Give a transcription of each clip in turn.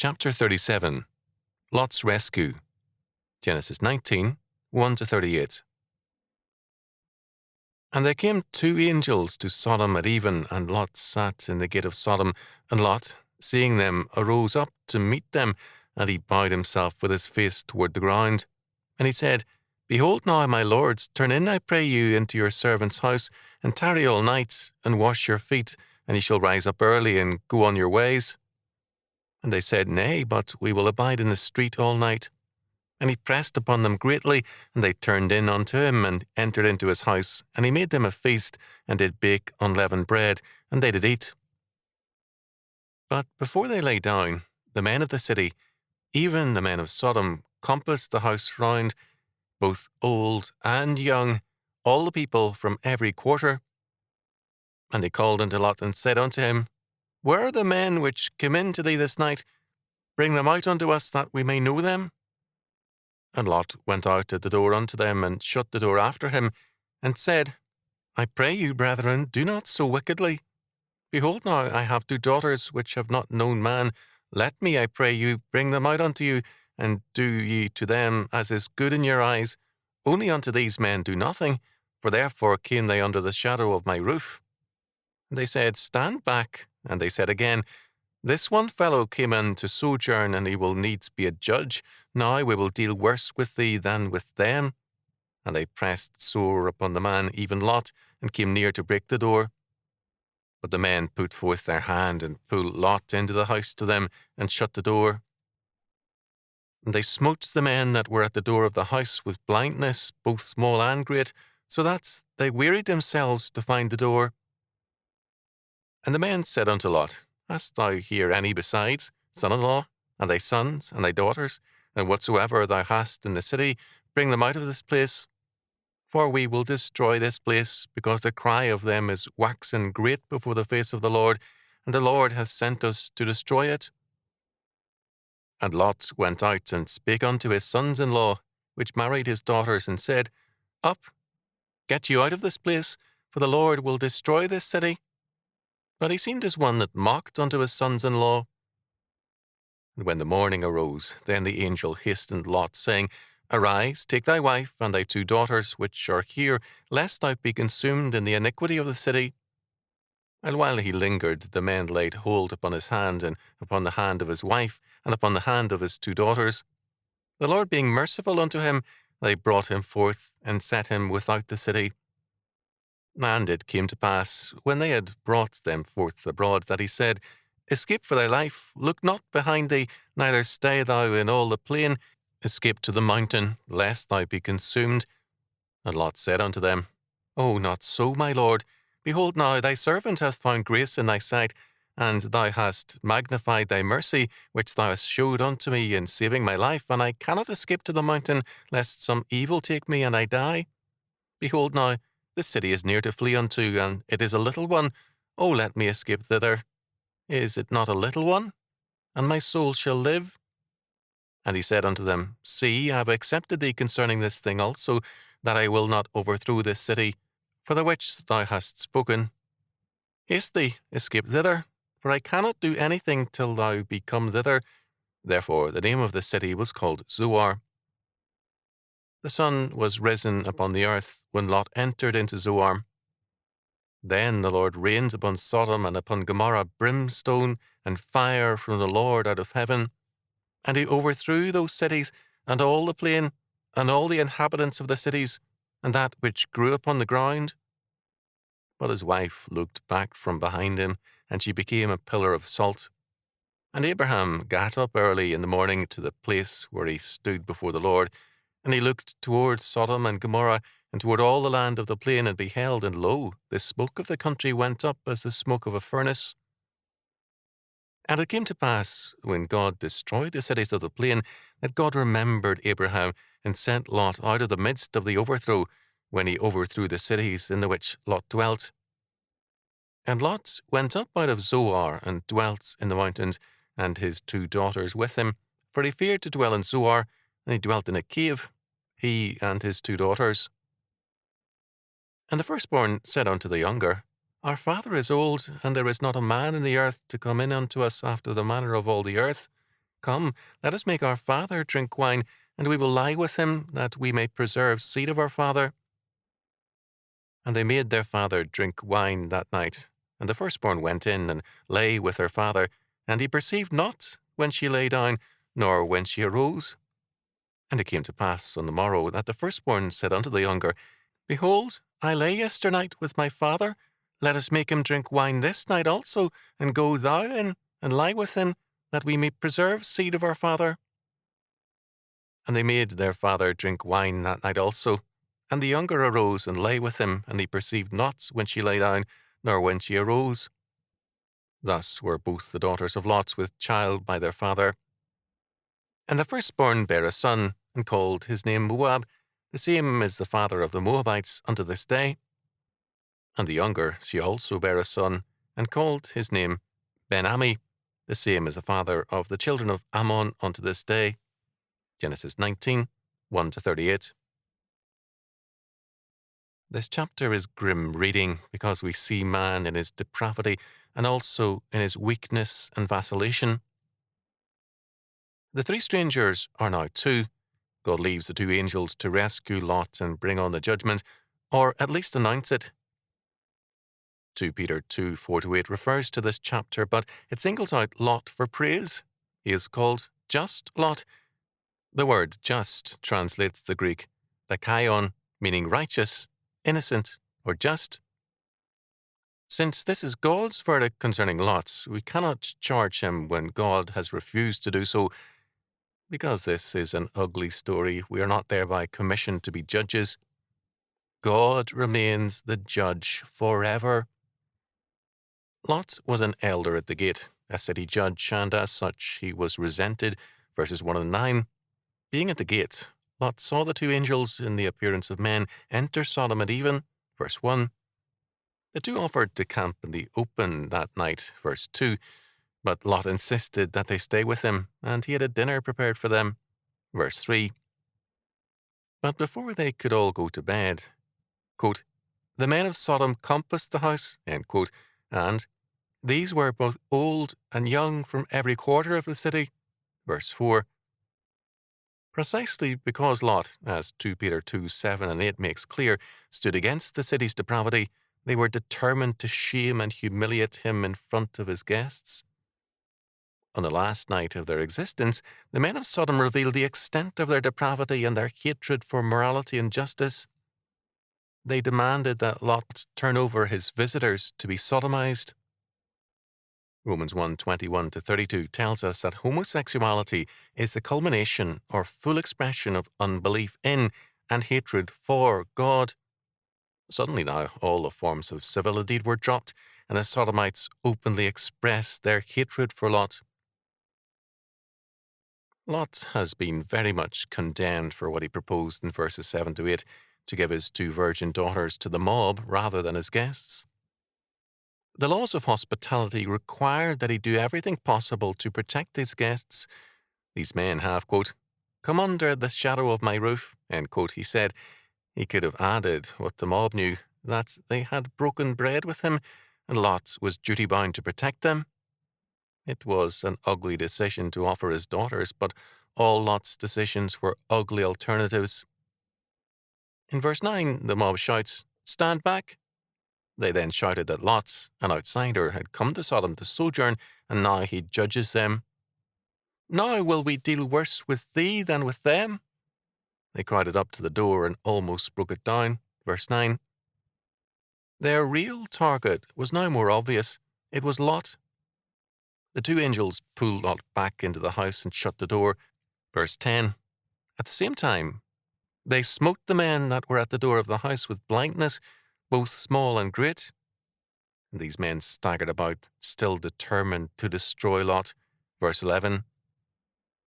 Chapter 37. Lot's Rescue. Genesis 19, 1-38. And there came 2 angels to Sodom at even, and Lot sat in the gate of Sodom. And Lot, seeing them, arose up to meet them, and he bowed himself with his face toward the ground. And he said, Behold now, my lords, turn in, I pray you, into your servant's house, and tarry all night, and wash your feet, and ye shall rise up early, and go on your ways. And they said, Nay, but we will abide in the street all night. And he pressed upon them greatly, and they turned in unto him, and entered into his house. And he made them a feast, and did bake unleavened bread, and they did eat. But before they lay down, the men of the city, even the men of Sodom, compassed the house round, both old and young, all the people from every quarter. And they called unto Lot, and said unto him, Where are the men which came in to thee this night? Bring them out unto us, that we may know them. And Lot went out at the door unto them, and shut the door after him, and said, I pray you, brethren, do not so wickedly. Behold now, I have 2 daughters which have not known man. Let me, I pray you, bring them out unto you, and do ye to them as is good in your eyes. Only unto these men do nothing, for therefore came they under the shadow of my roof. And they said, Stand back. And they said again, This one fellow came in to sojourn, and he will needs be a judge. Now we will deal worse with thee than with them. And they pressed sore upon the man, even Lot, and came near to break the door. But the men put forth their hand, and pulled Lot into the house to them, and shut the door. And they smote the men that were at the door of the house with blindness, both small and great, so that they wearied themselves to find the door. And the men said unto Lot, Hast thou here any besides, son-in-law, and thy sons, and thy daughters, and whatsoever thou hast in the city, bring them out of this place? For we will destroy this place, because the cry of them is waxen great before the face of the Lord, and the Lord hath sent us to destroy it. And Lot went out and spake unto his sons-in-law, which married his daughters, and said, Up, get you out of this place, for the Lord will destroy this city. But he seemed as one that mocked unto his sons-in-law. And when the morning arose, then the angel hastened Lot, saying, Arise, take thy wife and thy 2 daughters, which are here, lest thou be consumed in the iniquity of the city. And while he lingered, the men laid hold upon his hand, and upon the hand of his wife, and upon the hand of his 2 daughters. The Lord being merciful unto him, they brought him forth, and set him without the city. And it came to pass, when they had brought them forth abroad, that he said, Escape for thy life, look not behind thee, neither stay thou in all the plain. Escape to the mountain, lest thou be consumed. And Lot said unto them, O not so, my lord. Behold now, thy servant hath found grace in thy sight, and thou hast magnified thy mercy, which thou hast showed unto me in saving my life, and I cannot escape to the mountain, lest some evil take me, and I die. Behold now, the city is near to flee unto, and it is a little one. O let me escape thither. Is it not a little one? And my soul shall live. And he said unto them, See, I have accepted thee concerning this thing also, that I will not overthrow this city, for the which thou hast spoken. Haste thee, escape thither, for I cannot do anything till thou be come thither. Therefore the name of the city was called Zoar. The sun was risen upon the earth when Lot entered into Zoar. Then the Lord rained upon Sodom and upon Gomorrah brimstone and fire from the Lord out of heaven. And he overthrew those cities, and all the plain, and all the inhabitants of the cities, and that which grew upon the ground. But his wife looked back from behind him, and she became a pillar of salt. And Abraham gat up early in the morning to the place where he stood before the Lord, and he looked toward Sodom and Gomorrah, and toward all the land of the plain, and beheld, and lo, the smoke of the country went up as the smoke of a furnace. And it came to pass, when God destroyed the cities of the plain, that God remembered Abraham, and sent Lot out of the midst of the overthrow, when he overthrew the cities in the which Lot dwelt. And Lot went up out of Zoar, and dwelt in the mountains, and his 2 daughters with him, for he feared to dwell in Zoar, and he dwelt in a cave, he and his 2 daughters. And the firstborn said unto the younger, Our father is old, and there is not a man in the earth to come in unto us after the manner of all the earth. Come, let us make our father drink wine, and we will lie with him, that we may preserve seed of our father. And they made their father drink wine that night. And the firstborn went in and lay with her father, and he perceived not when she lay down, nor when she arose. And it came to pass on the morrow that the firstborn said unto the younger, Behold, I lay yesternight with my father. Let us make him drink wine this night also, and go thou in, and lie with him, that we may preserve seed of our father. And they made their father drink wine that night also. And the younger arose and lay with him, and he perceived not when she lay down, nor when she arose. Thus were both the daughters of Lot with child by their father. And the firstborn bare a son, and called his name Moab. The same is the father of the Moabites unto this day. And the younger she also bare a son, and called his name Ben-Ammi. The same is the father of the children of Ammon unto this day. Genesis 19, 1-38. This chapter is grim reading because we see man in his depravity and also in his weakness and vacillation. The three strangers are now two. God leaves the two angels to rescue Lot and bring on the judgment, or at least announce it. 2 Peter 2, 4-8 refers to this chapter, but it singles out Lot for praise. He is called just Lot. The word just translates the Greek dikaion, meaning righteous, innocent, or just. Since this is God's verdict concerning Lot, we cannot charge him when God has refused to do so. Because this is an ugly story, we are not thereby commissioned to be judges. God remains the judge forever. Lot was an elder at the gate, a city judge, and as such he was resented, verses 1-9. Being at the gate, Lot saw the two angels in the appearance of men enter Sodom at even, verse 1. The two offered to camp in the open that night, verse 2, but Lot insisted that they stay with him, and he had a dinner prepared for them, verse 3. But before they could all go to bed, quote, the men of Sodom compassed the house, end quote, and these were both old and young from every quarter of the city, verse 4. Precisely because Lot, as 2 Peter 2, 7 and 8 makes clear, stood against the city's depravity, they were determined to shame and humiliate him in front of his guests. On the last night of their existence, the men of Sodom revealed the extent of their depravity and their hatred for morality and justice. They demanded that Lot turn over his visitors to be sodomized. Romans 1:21-32 tells us that homosexuality is the culmination or full expression of unbelief in and hatred for God. Suddenly now, all the forms of civility were dropped, and the Sodomites openly expressed their hatred for Lot. Lot has been very much condemned for what he proposed in verses 7-8, to give his two virgin daughters to the mob rather than his guests. The laws of hospitality required that he do everything possible to protect his guests. These men have, quote, come under the shadow of my roof, end quote, he said. He could have added what the mob knew, that they had broken bread with him, and Lot was duty-bound to protect them. It was an ugly decision to offer his daughters, but all Lot's decisions were ugly alternatives. In verse 9, the mob shouts, stand back. They then shouted that Lot, an outsider, had come to Sodom to sojourn, and now he judges them. Now will we deal worse with thee than with them? They crowded up to the door and almost broke it down. Verse 9. Their real target was now more obvious. It was Lot. The two angels pulled Lot back into the house and shut the door. Verse 10. At the same time, they smote the men that were at the door of the house with blindness, both small and great. And these men staggered about, still determined to destroy Lot. Verse 11.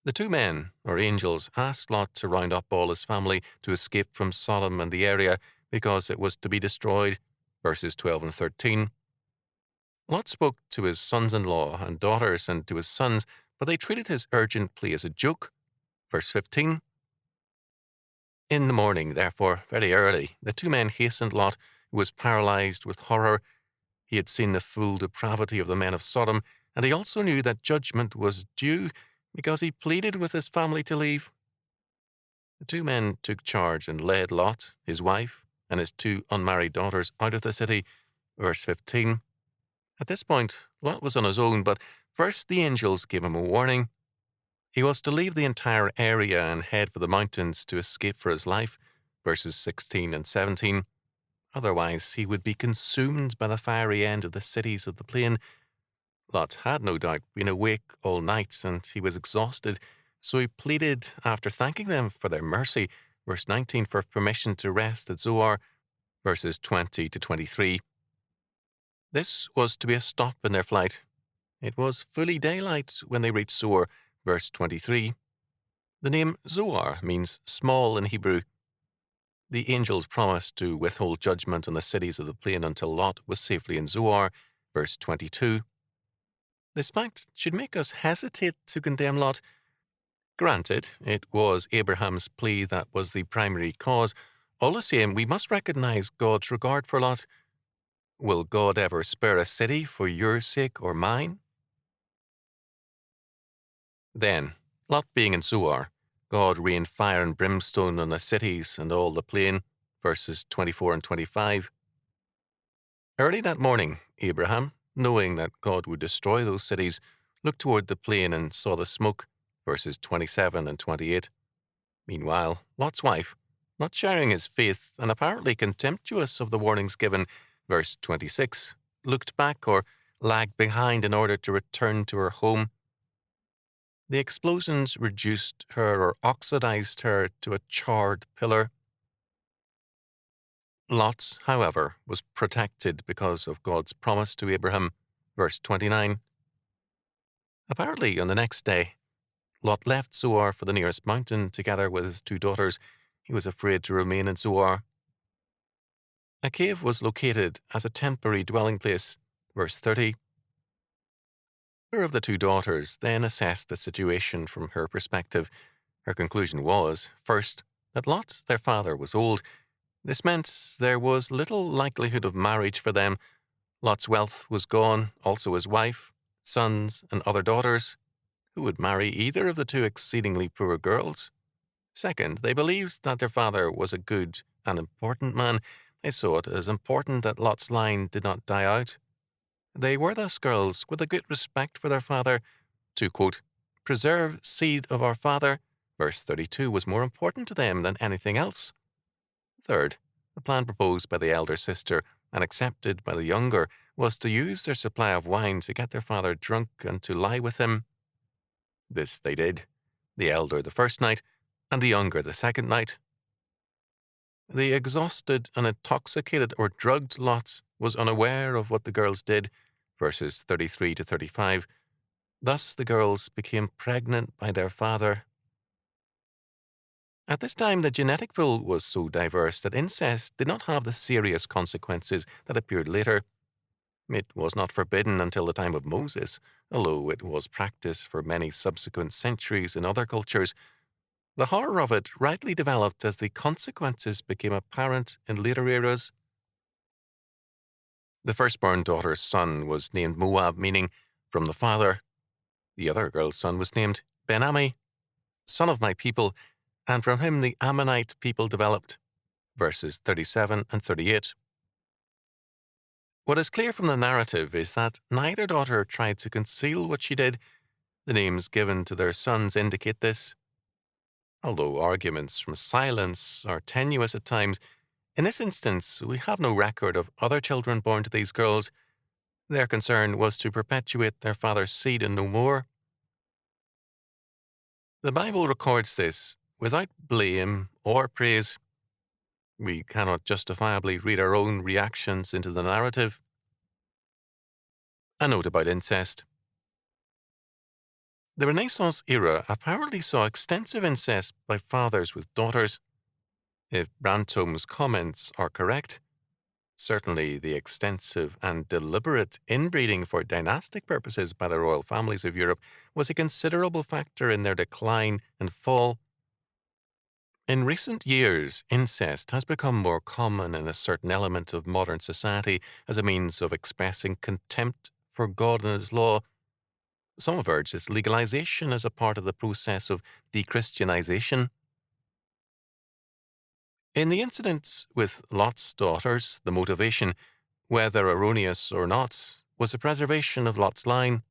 The two men, or angels, asked Lot to round up all his family to escape from Sodom and the area, because it was to be destroyed. Verses 12 and 13. Lot spoke to his sons-in-law and daughters and to his sons, but they treated his urgent plea as a joke. Verse 15. In the morning, therefore, very early, the two men hastened Lot, who was paralyzed with horror. He had seen the full depravity of the men of Sodom, and he also knew that judgment was due. because he pleaded with his family to leave. The two men took charge and led Lot, his wife, and his two unmarried daughters out of the city. Verse 15. At this point, Lot was on his own, but first the angels gave him a warning. He was to leave the entire area and head for the mountains to escape for his life. Verses 16 and 17. Otherwise, he would be consumed by the fiery end of the cities of the plain. Lot had no doubt been awake all night, and he was exhausted, so he pleaded, after thanking them for their mercy, verse 19, for permission to rest at Zoar, verses 20 to 23. This was to be a stop in their flight. It was fully daylight when they reached Zoar, verse 23. The name Zoar means small in Hebrew. The angels promised to withhold judgment on the cities of the plain until Lot was safely in Zoar, verse 22. This fact should make us hesitate to condemn Lot. Granted, it was Abraham's plea that was the primary cause. All the same, we must recognize God's regard for Lot. Will God ever spare a city for your sake or mine? Then, Lot being in Zoar, God rained fire and brimstone on the cities and all the plain, verses 24 and 25. Early that morning, Abraham, knowing that God would destroy those cities, looked toward the plain and saw the smoke, verses 27 and 28. Meanwhile, Lot's wife, not sharing his faith and apparently contemptuous of the warnings given, verse 26, looked back or lagged behind in order to return to her home. The explosions reduced her or oxidized her to a charred pillar. Lot, however, was protected because of God's promise to Abraham, verse 29. Apparently, on the next day, Lot left Zoar for the nearest mountain together with his two daughters. He was afraid to remain in Zoar. A cave was located as a temporary dwelling place, verse 30. Her of the two daughters then assessed the situation from her perspective. Her conclusion was, first, that Lot, their father, was old. This meant there was little likelihood of marriage for them. Lot's wealth was gone, also his wife, sons, and other daughters. Who would marry either of the two exceedingly poor girls? Second, they believed that their father was a good and important man. They saw it as important that Lot's line did not die out. They were thus girls with a good respect for their father. To quote, preserve seed of our father, verse 32, was more important to them than anything else. Third, the plan proposed by the elder sister and accepted by the younger was to use their supply of wine to get their father drunk and to lie with him. This they did, the elder the first night, and the younger the second night. The exhausted and intoxicated or drugged Lot was unaware of what the girls did, verses 33 to 35. Thus the girls became pregnant by their father. At this time, the genetic pool was so diverse that incest did not have the serious consequences that appeared later. It was not forbidden until the time of Moses, although it was practiced for many subsequent centuries in other cultures. The horror of it rightly developed as the consequences became apparent in later eras. The firstborn daughter's son was named Moab, meaning from the father. The other girl's son was named Ben-Ami, son of my people, and from him the Ammonite people developed. Verses 37 and 38. What is clear from the narrative is that neither daughter tried to conceal what she did. The names given to their sons indicate this. Although arguments from silence are tenuous at times, in this instance we have no record of other children born to these girls. Their concern was to perpetuate their father's seed and no more. The Bible records this without blame or praise. We cannot justifiably read our own reactions into the narrative. A note about incest. The Renaissance era apparently saw extensive incest by fathers with daughters. If Brantôme's comments are correct, certainly the extensive and deliberate inbreeding for dynastic purposes by the royal families of Europe was a considerable factor in their decline and fall. In recent years, incest has become more common in a certain element of modern society as a means of expressing contempt for God and His law. Some have urged its legalization as a part of the process of de-Christianization. In the incident with Lot's daughters, the motivation, whether erroneous or not, was the preservation of Lot's line.